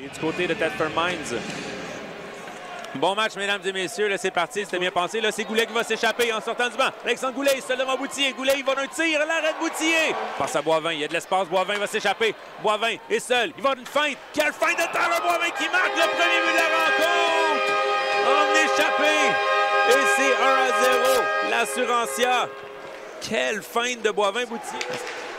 Et du côté de Thetford Mines. Bon match, mesdames et messieurs. C'est parti, c'était bien pensé. Là, c'est Goulet qui va s'échapper en sortant du banc. Alexandre Goulet, il se devant Bouthier. Goulet, il va d'un tir. L'arrêt de Bouthier. Passe à Boivin. Il y a de l'espace. Boivin va s'échapper. Boivin est seul. Il va d'une feinte. Quelle feinte de Tyler Boivin qui marque le premier but de la rencontre. En échappé. Et c'est 1-0. L'assurancia. Quelle feinte de Boivin-Bouthier.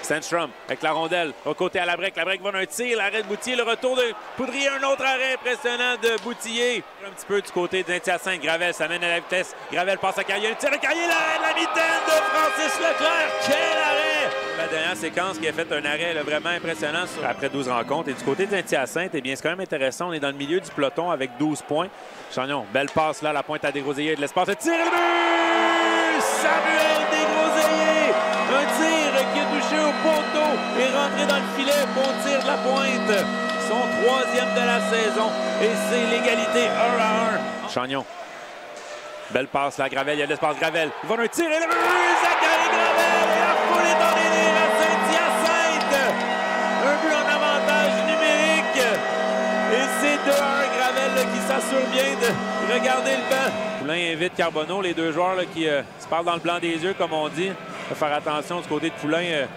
Sandstrom avec la rondelle, au côté à la break va d'un tir, l'arrêt de Bouthier, le retour de Poudrier, un autre arrêt impressionnant de Bouthier. Un petit peu du côté de Saint-Hyacinthe, Gravel s'amène à la vitesse, Gravel passe à Carrier, le tir à Carrier, l'arrêt de la mitaine de Francis Leclerc, quel arrêt! La dernière séquence qui a fait un arrêt là, vraiment impressionnant après 12 rencontres. Et du côté de Saint-Hyacinthe, eh bien c'est quand même intéressant, on est dans le milieu du peloton avec 12 points. Chagnon, belle passe là, la pointe à Desgroseilliers de l'espace, le tir et le but! Samuel Desgroseilliers! Un tir qui a touché au poteau et rentré dans le filet. Bon tir de la pointe. Son troisième de la saison. Et c'est l'égalité 1-1. Chagnon. Belle passe là, Gravel. Il y a de l'espace. Gravel. Il va d'un tir et le but. Zachary Gravel. Et la foule est dans les lignes à Saint-Hyacinthe. Un but en avantage numérique. Et c'est 2-1. Gravel là, qui s'assure bien de regarder le banc. Poulain invite Carbonneau, les deux joueurs là, qui se parlent dans le blanc des yeux, comme on dit. Il faut faire attention du côté de Poulain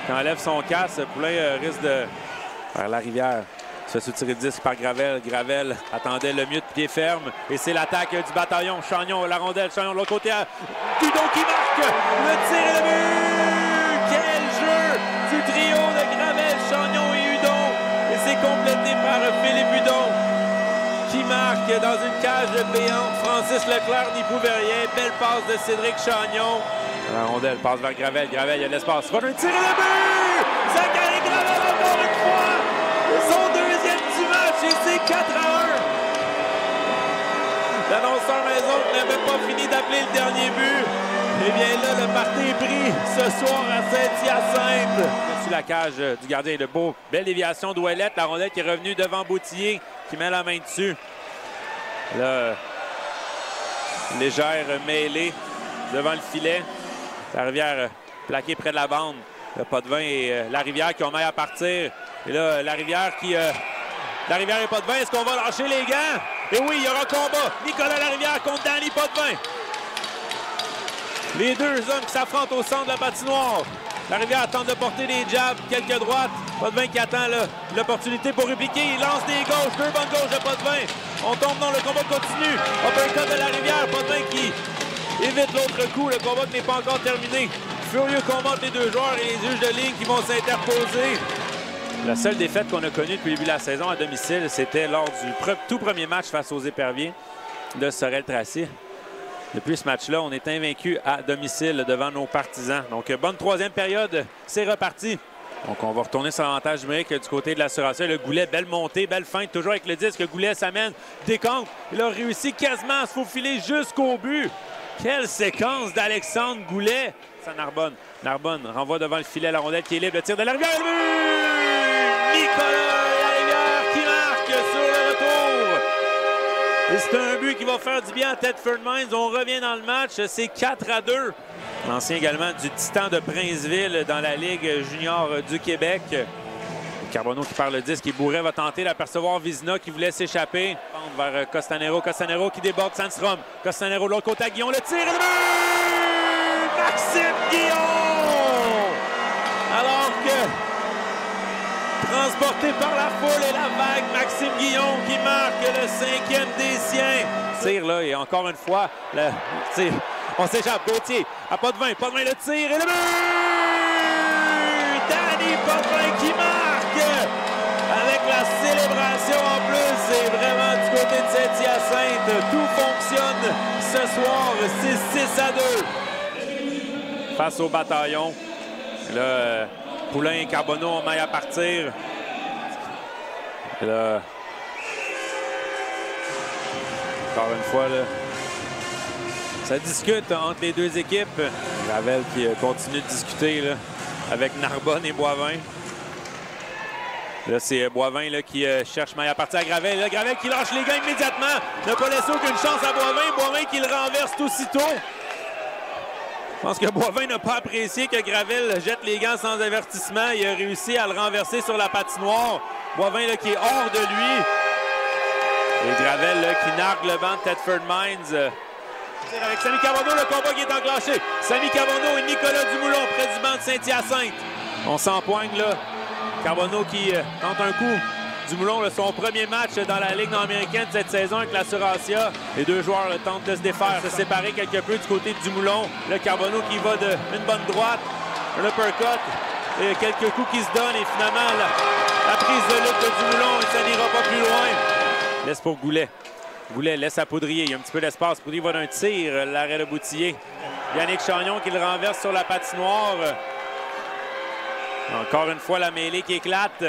qui enlève son casque. Poulain risque de faire la rivière. Se fait soutirer 10 par Gravel. Gravel attendait le mieux de pied ferme. Et c'est l'attaque du bataillon. Chagnon, la rondelle. Chagnon de l'autre côté. Hudon qui marque. Le tir et le but. Quel jeu du trio de Gravel, Chagnon et Hudon. Et c'est complété par Philippe Hudon qui marque dans une cage béante. Francis Leclerc n'y pouvait rien. Belle passe de Cédric Chagnon. La rondelle passe vers Gravel. Gravel, il y a de l'espace. Il va d'un tir et le but! Zachary Gravel encore une fois! Son deuxième du match et c'est 4-1. L'annonceur maison n'avait pas fini d'appeler le dernier but. Eh bien là, le parti est pris ce soir à Saint-Hyacinthe. Sur la cage du gardien de Beau. Belle déviation d'Ouellette. La rondelle qui est revenue devant Bouthier qui met la main dessus. Là, légère mêlée devant le filet. La rivière plaquée près de la bande. Le Potvin et la rivière qui ont mis à partir. Et là, la rivière qui... la rivière et Potvin, est-ce qu'on va lâcher les gants? Et oui, il y aura combat. Nicolas Larivière contre Danny Potvin. Les deux hommes qui s'affrontent au centre de la patinoire. La rivière tente de porter des jabs, quelques droites. Potvin qui attend l'opportunité pour répliquer. Il lance des gauches, deux bonnes gauches de Potvin. On tombe dans le combat continue. Uppercut de la rivière. Potvin qui évite l'autre coup. Le combat n'est pas encore terminé. Furieux combat entre les deux joueurs et les juges de ligne qui vont s'interposer. La seule défaite qu'on a connue depuis le début de la saison à domicile, c'était lors du tout premier match face aux Éperviers de Sorel-Tracy. Depuis ce match-là, on est invaincu à domicile devant nos partisans. Donc, bonne troisième période, c'est reparti. Donc, on va retourner sur l'avantage numérique du côté de l'Assurancia. Le Goulet, belle montée, belle feinte, toujours avec le disque. Goulet s'amène, décompte. Il a réussi quasiment à se faufiler jusqu'au but. Quelle séquence d'Alexandre Goulet. C'est Narbonne. Narbonne renvoie devant le filet la rondelle qui est libre. Le tir de Larivière. Le but! Nicolas Larivière qui marque sur le retour. Et c'est un but qui va faire du bien à Thetford Mines. On revient dans le match. C'est 4-2. L'ancien également du Titan de Princeville dans la Ligue junior du Québec. Carbonneau qui perd le disque. Et Bourret va tenter d'apercevoir Vizina qui voulait s'échapper. Vers Costanero. Costanero qui déborde Sandstrom. Costanero de l'autre côté à Guillon. Le tir et le but! Maxime Guillon! Alors que transporté par la foule et la vague, Maxime Guillon qui marque le 5e des siens. Tire là et encore une fois, on s'échappe. Gauthier à Potvin. Potvin le tir et le but! Danny Potvin qui marque! Avec la célébration en plus, c'est vraiment du côté de Saint-Hyacinthe. Tout fonctionne ce soir, c'est 6-2. Face au bataillon. Là, Poulain et Carbonneau ont maille à partir. Et là, encore une fois, là, ça discute entre les deux équipes. Gravel qui continue de discuter là, avec Narbonne et Boivin. Là, c'est Boivin là, qui cherche maille à partir à Gravel. Là, Gravel qui lâche les gants immédiatement. N'a pas laissé aucune chance à Boivin. Boivin qui le renverse aussitôt. Je pense que Boivin n'a pas apprécié que Gravel jette les gants sans avertissement. Il a réussi à le renverser sur la patinoire. Boivin là, qui est hors de lui. Et Gravel là, qui nargue le banc de Thetford Mines. Avec Samy Carbonneau, le combat qui est enclenché. Samy Carbonneau et Nicolas Dumoulin près du banc de Saint-Hyacinthe. On s'empoigne là. Carbonneau qui tente un coup. Dumoulin, là, son premier match dans la Ligue nord-américaine cette saison avec la Suracia. Les deux joueurs là, tentent de se défaire, se séparer quelque peu du côté de Dumoulin. Le Carbonneau qui va d'une bonne droite. L'uppercut. Et quelques coups qui se donnent. Et finalement, la prise de lutte de Dumoulin. Et ça n'ira pas plus loin. Laisse pour Goulet. Goulet laisse à Poudrier. Il y a un petit peu d'espace. Poudrier va d'un tir. L'arrêt de Boutillier. Yannick Chagnon qui le renverse sur la patinoire. Encore une fois, la mêlée qui éclate.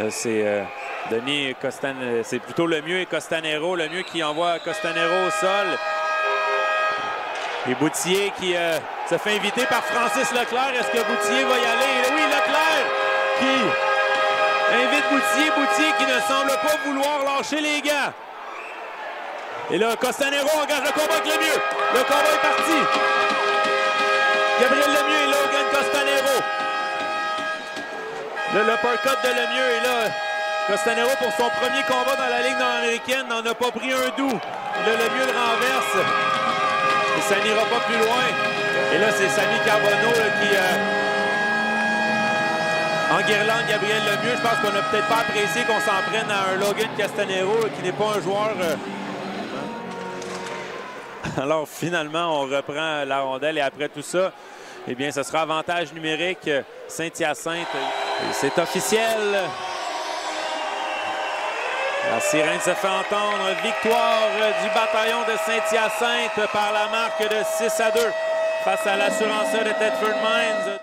C'est Denis Costanero. C'est plutôt Lemieux et Costanero. Lemieux qui envoie Costanero au sol. Et Boutillier qui se fait inviter par Francis Leclerc. Est-ce que Boutillier va y aller? Oui, Leclerc qui invite Boutillier. Boutillier qui ne semble pas vouloir lâcher les gants. Et là, Costanero engage le combat avec Lemieux. Le combat est parti. Gabriel Lemieux et Logan Costanero. L'uppercut de Lemieux est là. Costanero, pour son premier combat dans la Ligue nord-américaine, n'en a pas pris un doux. Là, Lemieux le renverse. Et ça n'ira pas plus loin. Et là, c'est Samy Carbonneau là, qui enguirlande Gabriel Lemieux. Je pense qu'on n'a peut-être pas apprécié qu'on s'en prenne à un Logan Costanero là, qui n'est pas un joueur... Alors, finalement, on reprend la rondelle et après tout ça, eh bien, ce sera avantage numérique Saint-Hyacinthe. C'est officiel. La sirène se fait entendre. Victoire du bataillon de Saint-Hyacinthe par la marque de 6-2 face à l'Assuranceau de Thetford Mines.